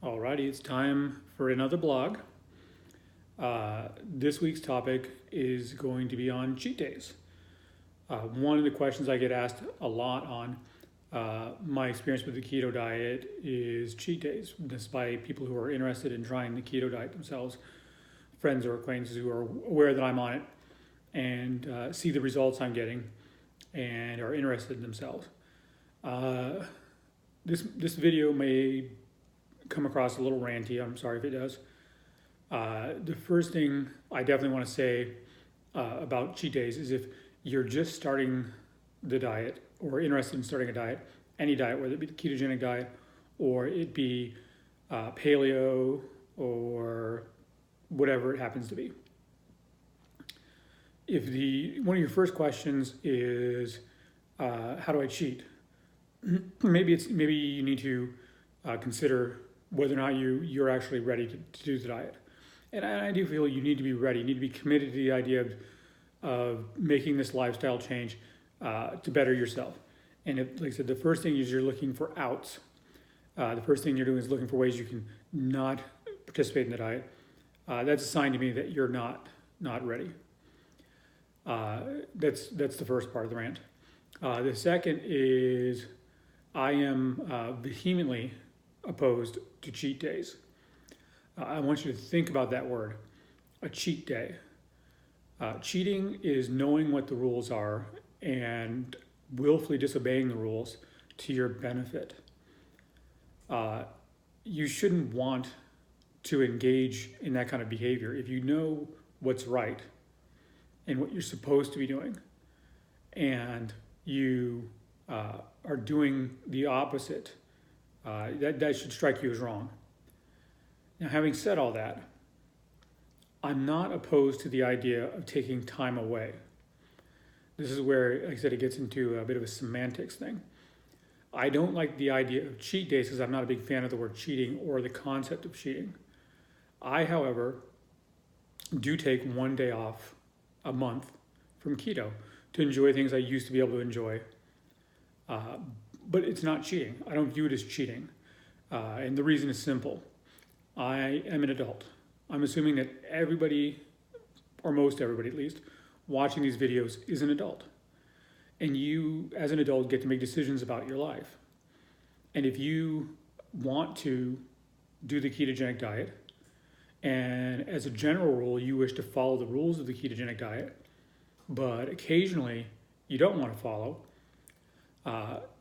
Alrighty, it's time for another blog. This week's topic is going to be on cheat days. One of the questions I get asked a lot on my experience with the keto diet is cheat days. This by people who are interested in trying the keto diet themselves, friends or acquaintances who are aware that I'm on it and see the results I'm getting and are interested in themselves. This video may come across a little ranty. I'm sorry if it does. The first thing I definitely want to say about cheat days is if you're just starting the diet or interested in starting a diet, any diet, whether it be the ketogenic diet or it be paleo or whatever it happens to be. If one of your first questions is how do I cheat? Maybe you need to consider whether or not you're actually ready to do the diet. And I do feel you need to be ready. You need to be committed to the idea of making this lifestyle change to better yourself. And if, like I said, the first thing is you're looking for outs. The first thing you're doing is looking for ways you can not participate in the diet. That's a sign to me that you're not ready. That's the first part of the rant. The second is I am vehemently opposed to cheat days. I want you to think about that word, a cheat day. Cheating is knowing what the rules are and willfully disobeying the rules to your benefit. You shouldn't want to engage in that kind of behavior if you know what's right and what you're supposed to be doing, and you are doing the opposite. That should strike you as wrong. Now, having said all that, I'm not opposed to the idea of taking time away. This is where, like I said, it gets into a bit of a semantics thing. I don't like the idea of cheat days because I'm not a big fan of the word cheating or the concept of cheating. I, however, do take one day off a month from keto to enjoy things I used to be able to enjoy. But it's not cheating. I don't view it as cheating. And the reason is simple. I am an adult. I'm assuming that everybody, or most everybody at least, watching these videos is an adult. And you, as an adult, get to make decisions about your life. And if you want to do the ketogenic diet, and as a general rule, you wish to follow the rules of the ketogenic diet, but occasionally you don't want to follow,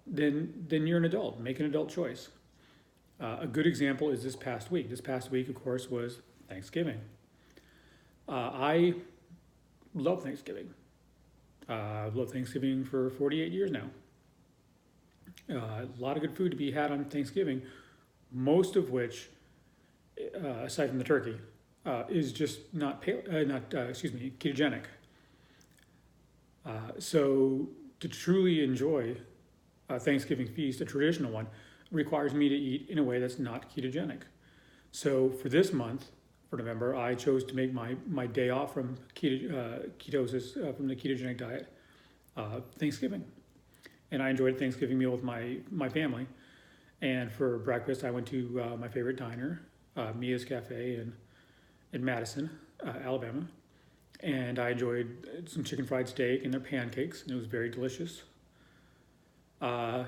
then you're an adult. Make an adult choice. A good example is this past week. This past week, of course, was Thanksgiving. I love Thanksgiving. I've loved Thanksgiving for 48 years now. A lot of good food to be had on Thanksgiving, most of which, aside from the turkey, is just not ketogenic. So to truly enjoy a Thanksgiving feast, a traditional one, requires me to eat in a way that's not ketogenic. So for this month, for November, I chose to make my day off from ketosis, from the ketogenic diet, Thanksgiving. And I enjoyed a Thanksgiving meal with my family. And for breakfast, I went to my favorite diner, Mia's Cafe in Madison, Alabama. And I enjoyed some chicken fried steak and their pancakes, and it was very delicious. I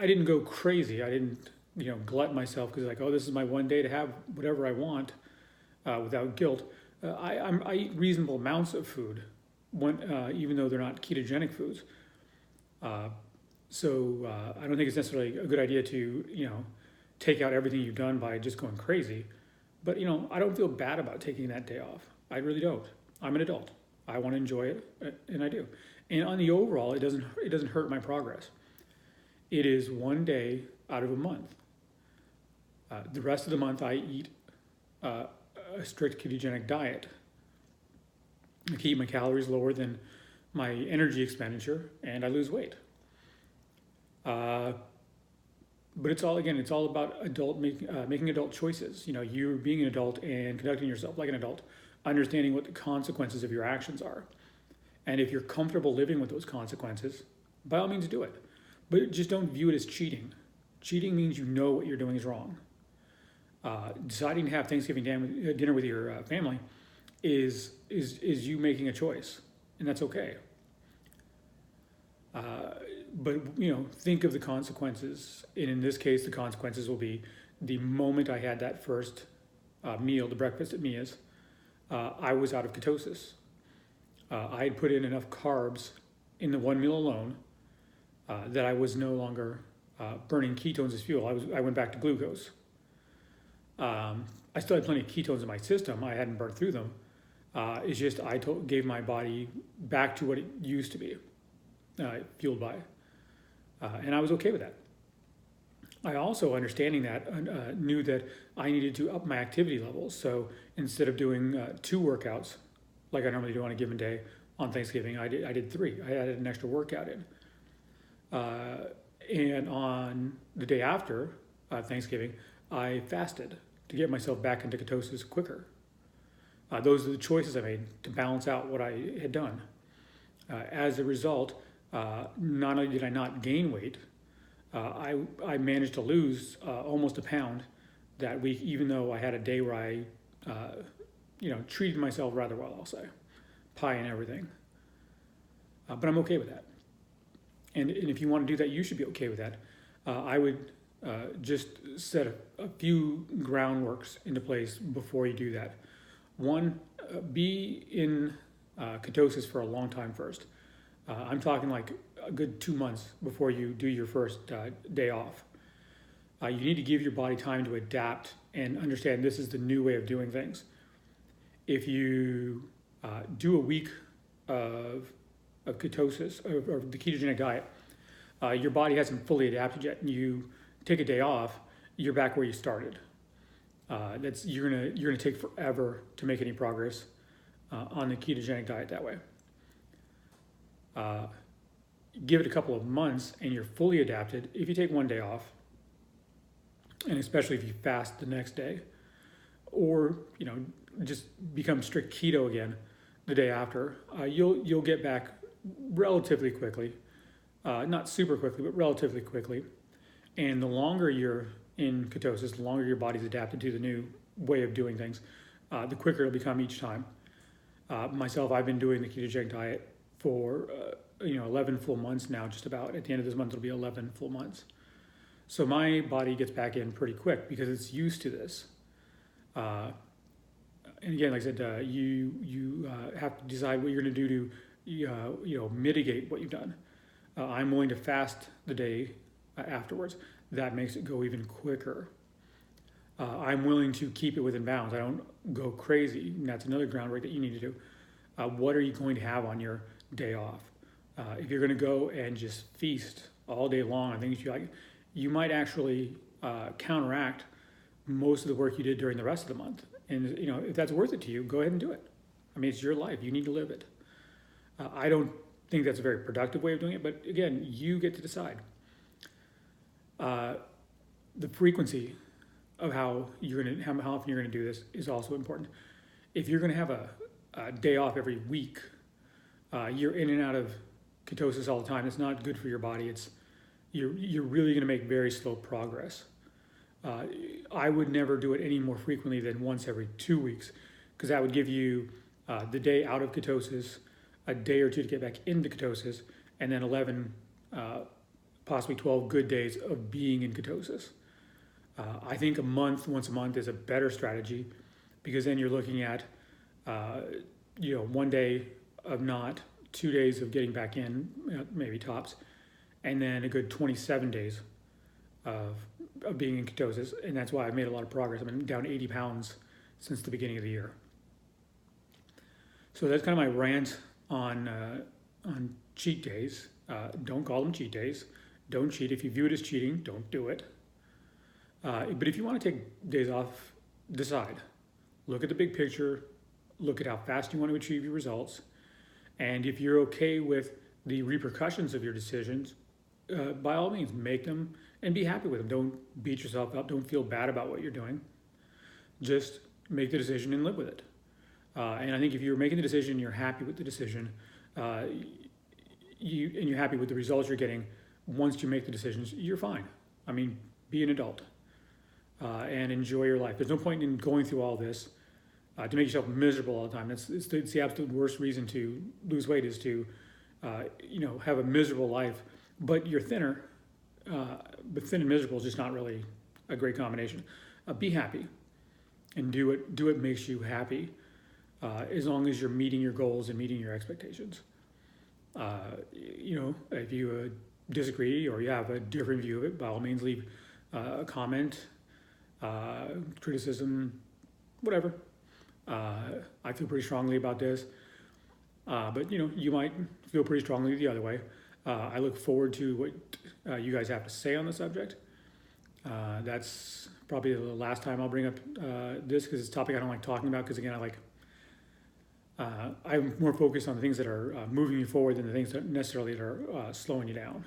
didn't go crazy. I didn't, glut myself because like, oh, this is my one day to have whatever I want without guilt. I eat reasonable amounts of food, even though they're not ketogenic foods. So I don't think it's necessarily a good idea to, take out everything you've done by just going crazy. But, I don't feel bad about taking that day off. I really don't. I'm an adult. I want to enjoy it, and I do. And on the overall, it doesn't hurt my progress. It is one day out of a month. The rest of the month, I eat a strict ketogenic diet. I keep my calories lower than my energy expenditure, and I lose weight. But it's all about making adult choices. You being an adult and conducting yourself like an adult, understanding what the consequences of your actions are. And if you're comfortable living with those consequences, by all means do it. But just don't view it as cheating. Cheating means you know what you're doing is wrong. Deciding to have Thanksgiving dinner with your family is you making a choice, and that's okay. But think of the consequences, and in this case, the consequences will be the moment I had that first meal, the breakfast at Mia's, I was out of ketosis. I had put in enough carbs in the one meal alone that I was no longer burning ketones as fuel. I went back to glucose. I still had plenty of ketones in my system. I hadn't burned through them. It's just gave my body back to what it used to be, fueled by, and I was okay with that. I also, understanding that, knew that I needed to up my activity levels. So instead of doing 2 workouts like I normally do on a given day on Thanksgiving, I did 3. I added an extra workout in. And on the day after Thanksgiving, I fasted to get myself back into ketosis quicker. Those are the choices I made to balance out what I had done. As a result, not only did I not gain weight, I managed to lose almost a pound that week, even though I had a day where I, treated myself rather well, I'll say. Pie and everything. But I'm okay with that. And if you want to do that, you should be okay with that. I would just set a few groundworks into place before you do that. One, be in ketosis for a long time first. I'm talking like a good 2 months before you do your first day off. You need to give your body time to adapt and understand this is the new way of doing things. If you do a week of ketosis or the ketogenic diet, your body hasn't fully adapted yet, and you take a day off, you're back where you started. You're gonna take forever to make any progress on the ketogenic diet that way. Give it a couple of months and you're fully adapted. If you take one day off, and especially if you fast the next day, or just become strict keto again the day after, you'll get back relatively quickly, not super quickly, but relatively quickly. And the longer you're in ketosis, the longer your body's adapted to the new way of doing things, the quicker it'll become each time. Myself, I've been doing the ketogenic diet for 11 full months now, just about. At the end of this month, it'll be 11 full months. So my body gets back in pretty quick because it's used to this. And again, like I said, you have to decide what you're going to do to mitigate what you've done. I'm willing to fast the day afterwards. That makes it go even quicker. I'm willing to keep it within bounds. I don't go crazy. And that's another groundwork that you need to do. What are you going to have on your day off? If you're going to go and just feast all day long on things you like, you might actually counteract most of the work you did during the rest of the month. And if that's worth it to you, go ahead and do it. I mean, it's your life. You need to live it. I don't think that's a very productive way of doing it, but again, you get to decide. The frequency of how often you're going to do this is also important. If you're going to have a day off every week, you're in and out of ketosis all the time. It's not good for your body. You're really going to make very slow progress. I would never do it any more frequently than once every 2 weeks, because that would give you the day out of ketosis, a day or two to get back into ketosis, and then 11, possibly 12 good days of being in ketosis. I think once a month is a better strategy, because then you're looking at 1 day of not, 2 days of getting back in, maybe tops, and then a good 27 days of being in ketosis. And that's why I've made a lot of progress. I've been down 80 pounds since the beginning of the year. So that's kind of my rant on cheat days. Don't call them cheat days. Don't cheat. If you view it as cheating, don't do it. But if you want to take days off, decide. Look at the big picture. Look at how fast you want to achieve your results. And if you're okay with the repercussions of your decisions, by all means, make them and be happy with them. Don't beat yourself up. Don't feel bad about what you're doing. Just make the decision and live with it. And I think if you're making the decision and you're happy with the decision, you're happy with the results you're getting, once you make the decisions, you're fine. I mean, be an adult, and enjoy your life. There's no point in going through all this to make yourself miserable all the time. It's the absolute worst reason to lose weight is to, have a miserable life, but you're thinner. But thin and miserable is just not really a great combination. Be happy, and do what makes you happy, as long as you're meeting your goals and meeting your expectations. If you disagree or you have a different view of it, by all means leave a comment, criticism, whatever. I feel pretty strongly about this, but you might feel pretty strongly the other way. I look forward to what you guys have to say on the subject. That's probably the last time I'll bring up this, because it's a topic I don't like talking about, because again, I'm more focused on the things that are moving you forward than the things that necessarily that are slowing you down.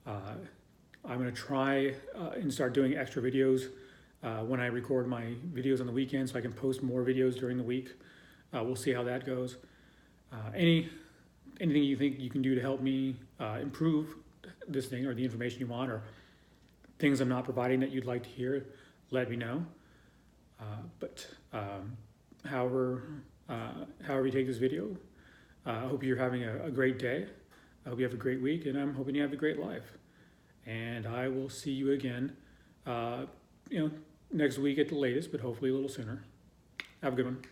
I'm going to try and start doing extra videos when I record my videos on the weekend, so I can post more videos during the week. We'll see how that goes. Anything you think you can do to help me improve this thing, or the information you want, or things I'm not providing that you'd like to hear, let me know. However you take this video, I hope you're having a great day. I hope you have a great week, and I'm hoping you have a great life. And I will see you again, next week at the latest, but hopefully a little sooner. Have a good one.